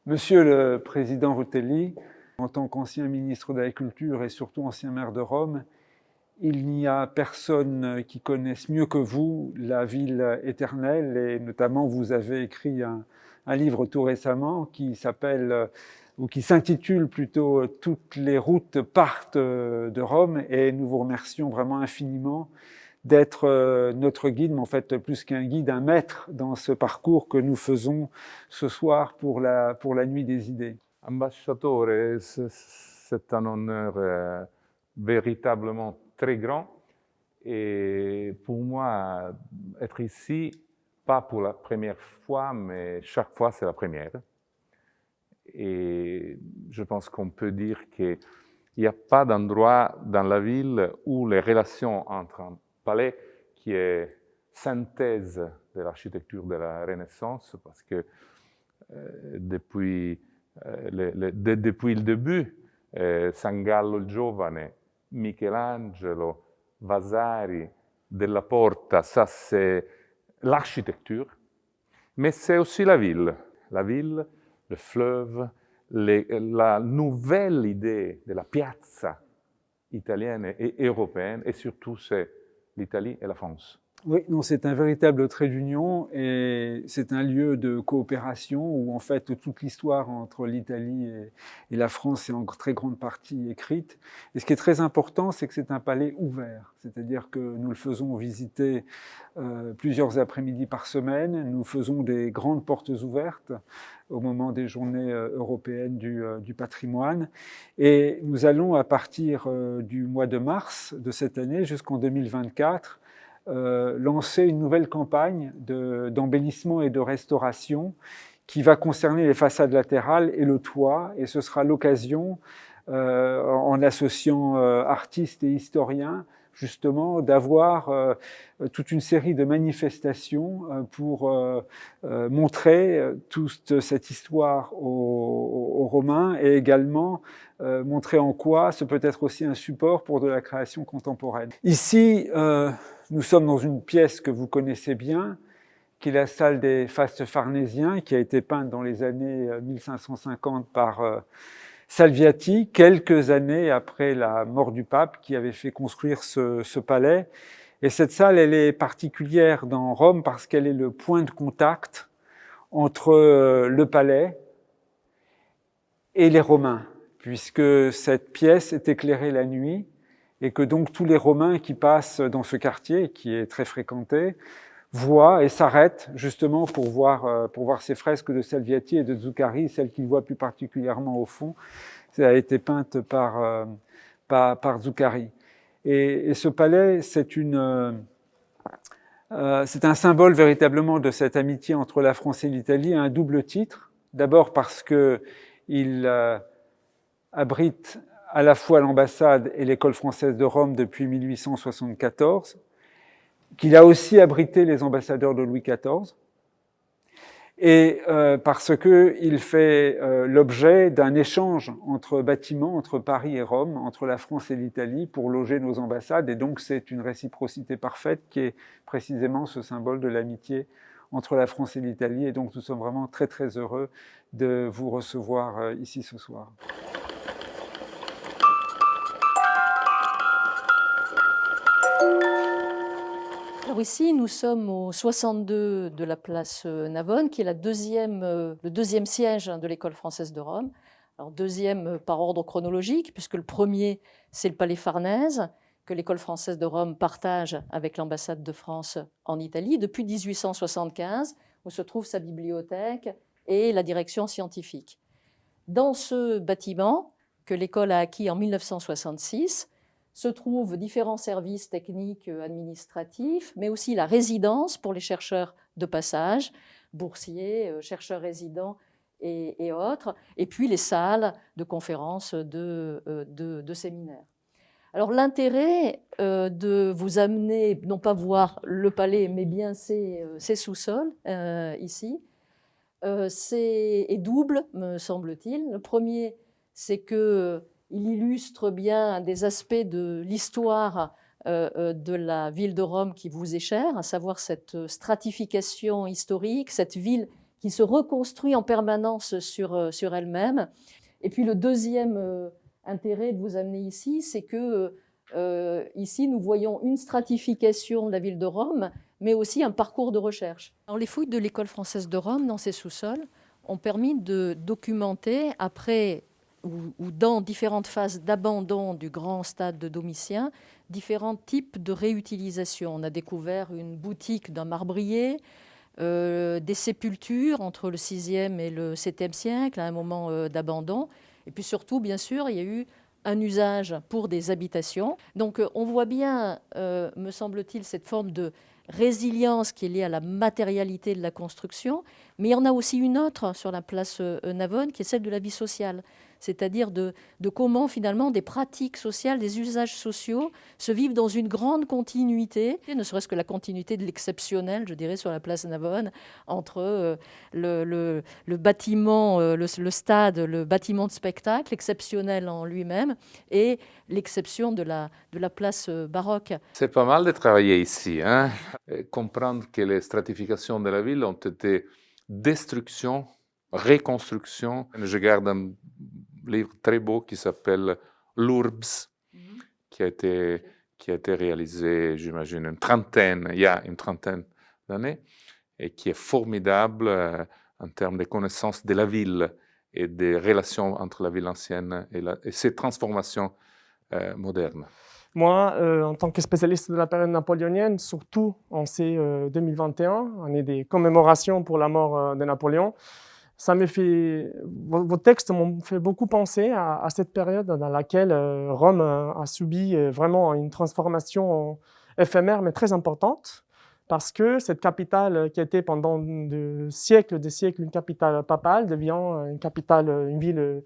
Monsieur le Président Rutelli, en tant qu'ancien ministre de la Culture et surtout ancien maire de Rome, il n'y a personne qui connaisse mieux que vous la ville éternelle et notamment vous avez écrit un livre tout récemment qui s'appelle ou qui s'intitule plutôt Toutes les routes partent de Rome et nous vous remercions vraiment infiniment d'être notre guide, mais en fait plus qu'un guide, un maître dans ce parcours que nous faisons ce soir pour la nuit des idées. Ambasciatore, c'est un honneur véritablement très grand et pour moi, être ici, pas pour la première fois, mais chaque fois c'est la première. Et je pense qu'on peut dire qu'il n'y a pas d'endroit dans la ville où les relations entre un palais qui est synthèse de l'architecture de la Renaissance, parce que depuis le début, San Gallo il Giovane, Michelangelo, Vasari, Della Porta, ça c'est l'architecture, mais c'est aussi la ville, le fleuve, la nouvelle idée de la piazza italienne et européenne, et surtout c'est l'Italie et la France. Oui, non, c'est un véritable trait d'union et c'est un lieu de coopération où en fait toute l'histoire entre l'Italie et la France est en très grande partie écrite. Et ce qui est très important, c'est que c'est un palais ouvert, c'est-à-dire que nous le faisons visiter plusieurs après-midi par semaine, nous faisons des grandes portes ouvertes au moment des journées européennes du patrimoine. Et nous allons, à partir du mois de mars de cette année jusqu'en 2024, lancer une nouvelle campagne d'embellissement et de restauration qui va concerner les façades latérales et le toit. Et ce sera l'occasion, en associant artistes et historiens, justement, d'avoir toute une série de manifestations pour montrer toute cette histoire aux Romains et également montrer en quoi ce peut être aussi un support pour de la création contemporaine. Ici, nous sommes dans une pièce que vous connaissez bien, qui est la salle des fastes farnésiens, qui a été peinte dans les années 1550 par Salviati, quelques années après la mort du pape, qui avait fait construire ce palais. Et cette salle, elle est particulière dans Rome parce qu'elle est le point de contact entre le palais et les Romains, puisque cette pièce est éclairée la nuit et que donc tous les Romains qui passent dans ce quartier, qui est très fréquenté, voient et s'arrêtent justement pour voir ces fresques de Salviati et de Zuccari, celle qu'ils voient plus particulièrement au fond. Ça a été peinte par Zuccari. Et ce palais, c'est un symbole véritablement de cette amitié entre la France et l'Italie à un double titre. D'abord parce qu'il abrite à la fois l'ambassade et l'école française de Rome depuis 1874, qu'il a aussi abrité les ambassadeurs de Louis XIV, et parce qu'il fait l'objet d'un échange entre bâtiments, entre Paris et Rome, entre la France et l'Italie, pour loger nos ambassades, et donc c'est une réciprocité parfaite qui est précisément ce symbole de l'amitié entre la France et l'Italie, et donc nous sommes vraiment très très heureux de vous recevoir ici ce soir. Alors ici, nous sommes au 62 de la place Navone, qui est le deuxième siège de l'École française de Rome. Alors deuxième par ordre chronologique, puisque le premier, c'est le Palais Farnèse, que l'École française de Rome partage avec l'ambassade de France en Italie depuis 1875, où se trouve sa bibliothèque et la direction scientifique. Dans ce bâtiment, que l'école a acquis en 1966, se trouvent différents services techniques administratifs, mais aussi la résidence pour les chercheurs de passage, boursiers, chercheurs résidents et autres, et puis les salles de conférences, de séminaires. Alors l'intérêt de vous amener, non pas voir le palais, mais bien ses sous-sols ici, est double, me semble-t-il. Le premier, c'est qu'il illustre bien des aspects de l'histoire de la ville de Rome qui vous est chère, à savoir cette stratification historique, cette ville qui se reconstruit en permanence sur elle-même. Et puis le deuxième intérêt de vous amener ici, c'est que ici nous voyons une stratification de la ville de Rome, mais aussi un parcours de recherche. Alors, les fouilles de l'École française de Rome, dans ses sous-sols, ont permis de documenter, après ou dans différentes phases d'abandon du grand stade de Domitien, différents types de réutilisation. On a découvert une boutique d'un marbrier, des sépultures entre le 6e et le 7e siècle, à un moment d'abandon. Et puis surtout, bien sûr, il y a eu un usage pour des habitations. Donc on voit bien, me semble-t-il, cette forme de résilience qui est liée à la matérialité de la construction, mais il y en a aussi une autre sur la place Navone, qui est celle de la vie sociale, c'est-à-dire de comment finalement des pratiques sociales, des usages sociaux se vivent dans une grande continuité, ne serait-ce que la continuité de l'exceptionnel, je dirais, sur la place Navone, entre le bâtiment, le stade, le bâtiment de spectacle, exceptionnel en lui-même, et l'exception de la place baroque. C'est pas mal de travailler ici, hein? Comprendre que les stratifications de la ville ont été destruction, reconstruction. Je garde un livre très beau qui s'appelle L'Urbs, qui a été réalisé, j'imagine, il y a une trentaine d'années, et qui est formidable en termes de connaissances de la ville et des relations entre la ville ancienne et ses transformations modernes. Moi, en tant que spécialiste de la période napoléonienne, surtout en ces 2021, année des commémorations pour la mort de Napoléon, vos textes m'ont fait beaucoup penser à cette période dans laquelle Rome a subi vraiment une transformation éphémère mais très importante, parce que cette capitale qui était pendant des siècles une capitale papale devient une ville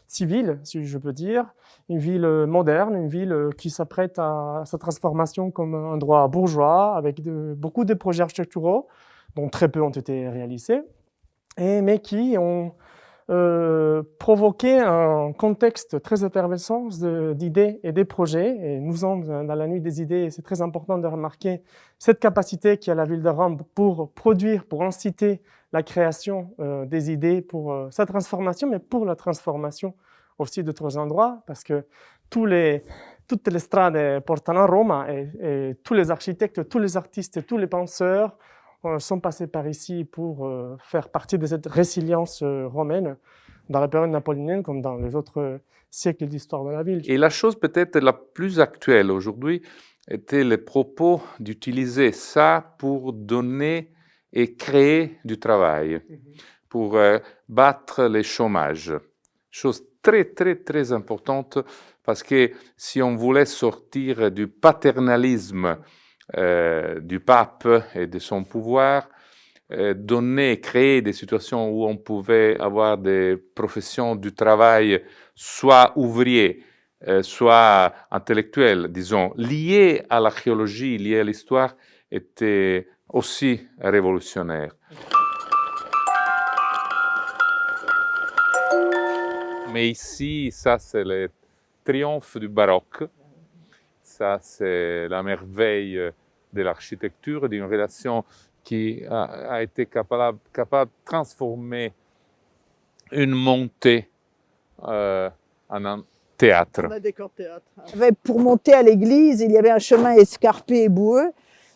civile, si je peux dire, une ville moderne, une ville qui s'apprête à sa transformation comme un endroit bourgeois, avec beaucoup de projets architecturaux, dont très peu ont été réalisés, mais qui ont provoqué un contexte très effervescent d'idées et des projets. Et nous sommes dans la nuit des idées, et c'est très important de remarquer cette capacité qu'a la ville de Rome pour produire, pour inciter la création des idées pour sa transformation, mais pour la transformation aussi d'autres endroits, parce que toutes les strade portano a Roma, et tous les architectes, tous les artistes, tous les penseurs sont passés par ici pour faire partie de cette résilience romaine dans la période napoléonienne comme dans les autres siècles d'histoire de la ville. Et la chose peut-être la plus actuelle aujourd'hui était le propos d'utiliser ça pour donner et créer du travail, pour battre le chômage. Chose très, très, très importante, parce que si on voulait sortir du paternalisme du pape et de son pouvoir, créer des situations où on pouvait avoir des professions du travail, soit ouvriers, soit intellectuels, disons, liées à l'archéologie, liées à l'histoire, était aussi révolutionnaire. Mais ici, ça c'est le triomphe du baroque. Ça, c'est la merveille de l'architecture, d'une relation qui a été capable de transformer une montée en un théâtre. Un décor théâtre. Pour monter à l'église, il y avait un chemin escarpé et boueux,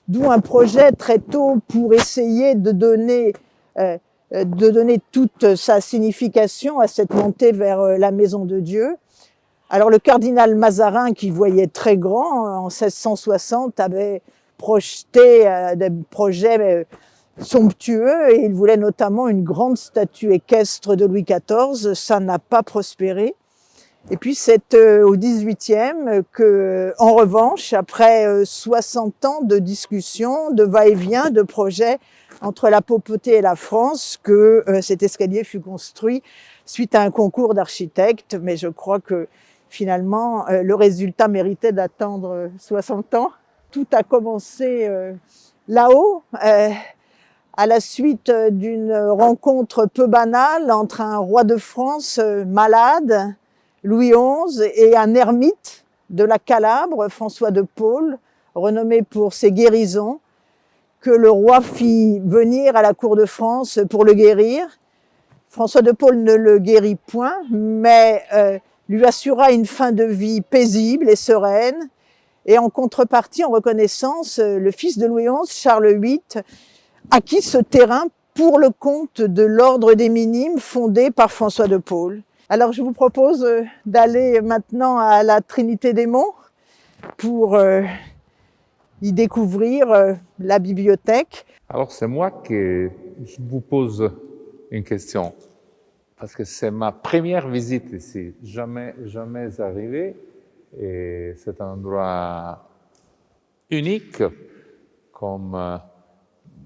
d'où un projet très tôt pour essayer de donner toute sa signification à cette montée vers la maison de Dieu. Alors le cardinal Mazarin, qui voyait très grand, en 1660, avait projeté des projets somptueux, et il voulait notamment une grande statue équestre de Louis XIV. Ça n'a pas prospéré. Et puis c'est au XVIIIe que, en revanche, après 60 ans de discussions, de va-et-vient, de projets entre la papauté et la France, que cet escalier fut construit suite à un concours d'architectes. Mais je crois que finalement, le résultat méritait d'attendre 60 ans. Tout a commencé là-haut, à la suite d'une rencontre peu banale entre un roi de France malade, Louis XI, et un ermite de la Calabre, François de Paule, renommé pour ses guérisons, que le roi fit venir à la cour de France pour le guérir. François de Paule ne le guérit point, mais lui assura une fin de vie paisible et sereine. Et en contrepartie, en reconnaissance, le fils de Louis XI, Charles VIII, acquit ce terrain pour le compte de l'Ordre des Minimes fondé par François de Paule. Alors je vous propose d'aller maintenant à la Trinité des Monts pour y découvrir la bibliothèque. Alors c'est moi que je vous pose une question, parce que c'est ma première visite ici, jamais arrivé, et c'est un endroit unique comme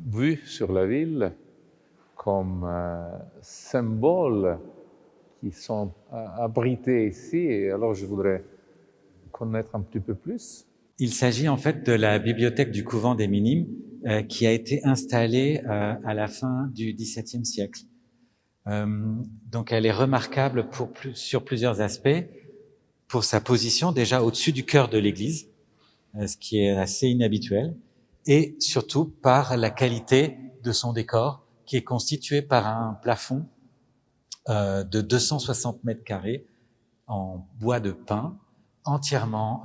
vue sur la ville, comme symbole qui sont abrités ici, et alors je voudrais connaître un petit peu plus. Il s'agit en fait de la bibliothèque du couvent des Minimes qui a été installée à la fin du XVIIe siècle. Donc elle est remarquable sur plusieurs aspects, pour sa position déjà au-dessus du chœur de l'église, ce qui est assez inhabituel, et surtout par la qualité de son décor qui est constitué par un plafond de 260 mètres carrés en bois de pin, entièrement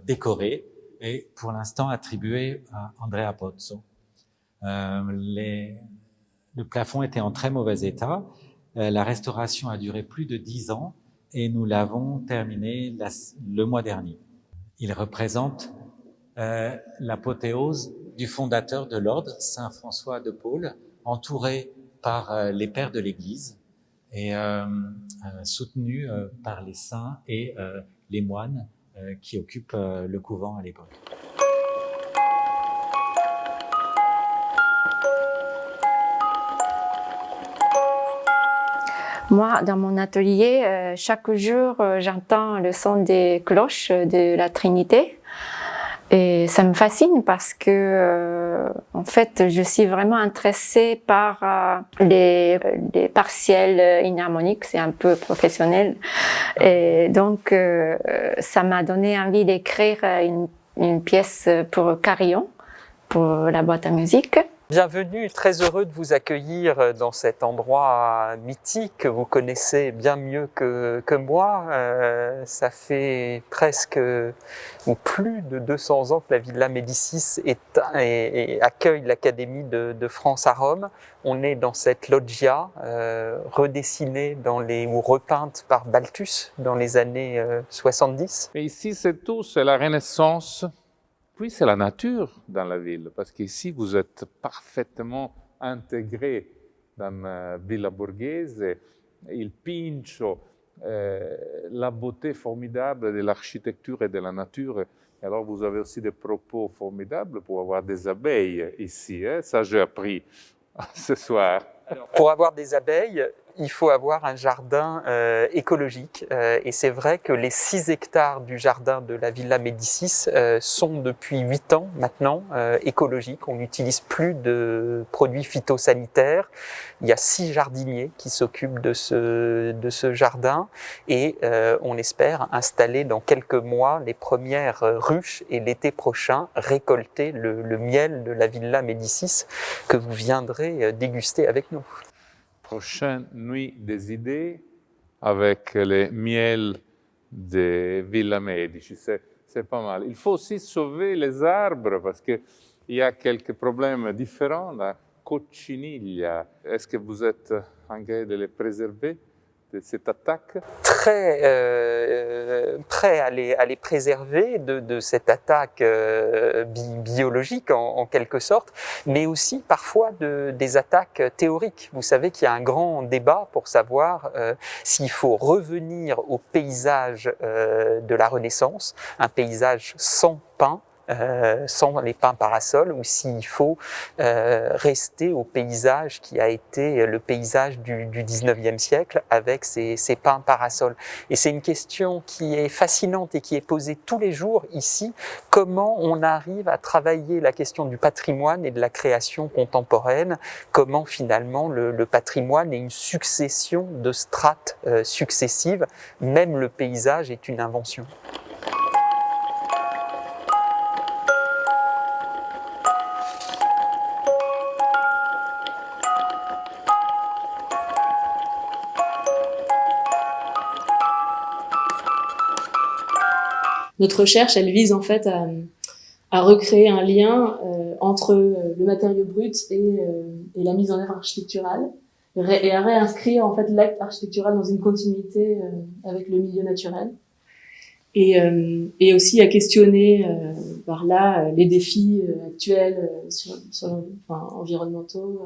décoré et pour l'instant attribué à Andrea Pozzo. Le plafond était en très mauvais état. La restauration a duré plus de 10 ans et nous l'avons terminé le mois dernier. Il représente l'apothéose du fondateur de l'ordre, Saint François de Paule, entouré par les pères de l'Église et soutenu par les saints et les moines qui occupent le couvent à l'époque. Moi, dans mon atelier, chaque jour, j'entends le son des cloches de la Trinité. Et ça me fascine parce que, en fait, je suis vraiment intéressée par les partiels inharmoniques, c'est un peu professionnel. Et donc, ça m'a donné envie d'écrire une pièce pour carillon, pour la boîte à musique. Bienvenue, très heureux de vous accueillir dans cet endroit mythique que vous connaissez bien mieux que moi. Ça fait presque ou plus de 200 ans que la Villa Médicis accueille l'Académie de France à Rome. On est dans cette loggia redessinée ou repeinte par Balthus dans les années 70. Et ici, c'est tout, c'est la Renaissance. Puis c'est la nature dans la ville, parce qu'ici vous êtes parfaitement intégré dans Villa Borghese, il pincho, la beauté formidable de l'architecture et de la nature. Et alors vous avez aussi des propos formidables pour avoir des abeilles ici, hein? Ça j'ai appris ce soir. Alors, pour avoir des abeilles, il faut avoir un jardin écologique et c'est vrai que les 6 hectares du jardin de la Villa Médicis sont depuis 8 ans maintenant écologiques. On n'utilise plus de produits phytosanitaires. Il y a 6 jardiniers qui s'occupent de ce jardin et on espère installer dans quelques mois les premières ruches et l'été prochain récolter le miel de la Villa Médicis que vous viendrez déguster avec nous. Prochaine nuit des idées avec le miel de Villa Medici, c'est pas mal. Il faut aussi sauver les arbres parce qu'il y a quelques problèmes différents. La cocciniglia, est-ce que vous êtes engagé de les préserver de cette attaque? Très prêt à les préserver de cette attaque biologique en quelque sorte, mais aussi parfois des attaques théoriques. Vous savez qu'il y a un grand débat pour savoir s'il faut revenir au paysage de la Renaissance, un paysage sans pins, sans les pins parasols, ou s'il faut rester au paysage qui a été le paysage du 19e siècle avec ces pins parasols. Et c'est une question qui est fascinante et qui est posée tous les jours ici. Comment on arrive à travailler la question du patrimoine et de la création contemporaine? Comment finalement le patrimoine est une succession de strates successives? Même le paysage est une invention. notre recherche, elle vise en fait à recréer un lien entre le matériau brut et la mise en œuvre architecturale, et à réinscrire en fait l'acte architectural dans une continuité avec le milieu naturel, et aussi à questionner par là les défis actuels environnementaux.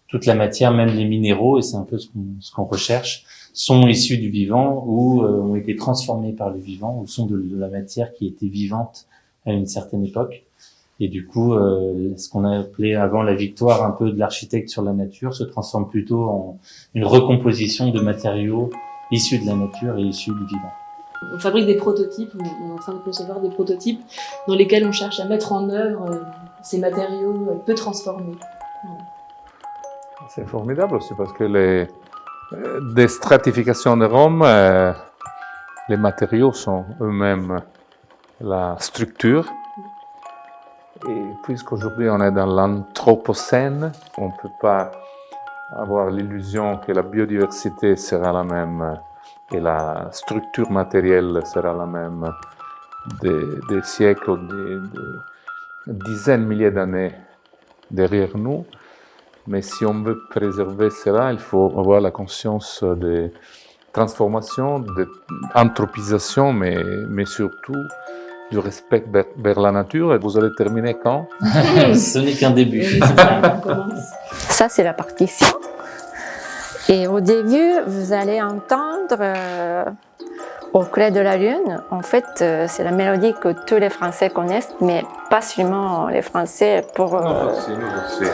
Toute la matière, même les minéraux, et c'est un peu ce qu'on recherche, sont issus du vivant ou ont été transformés par le vivant, ou sont de la matière qui était vivante à une certaine époque. Et du coup, ce qu'on a appelé avant la victoire un peu de l'architecte sur la nature se transforme plutôt en une recomposition de matériaux issus de la nature et issus du vivant. On fabrique des prototypes, on est en train de concevoir des prototypes dans lesquels on cherche à mettre en œuvre ces matériaux peu transformés. Voilà. C'est formidable aussi parce que des stratifications de Rome, les matériaux sont eux-mêmes la structure. Et puisqu'aujourd'hui on est dans l'anthropocène, on ne peut pas avoir l'illusion que la biodiversité sera la même et la structure matérielle sera la même des siècles, des dizaines de milliers d'années derrière nous. Mais si on veut préserver cela, il faut avoir la conscience de transformation, d'anthropisation, mais surtout du respect vers la nature. Et vous allez terminer quand? Ce n'est qu'un début. Ça, c'est la partition. Et au début, vous allez entendre Au clair de la lune. En fait, c'est la mélodie que tous les Français connaissent, mais pas seulement les Français pour... Nous aussi.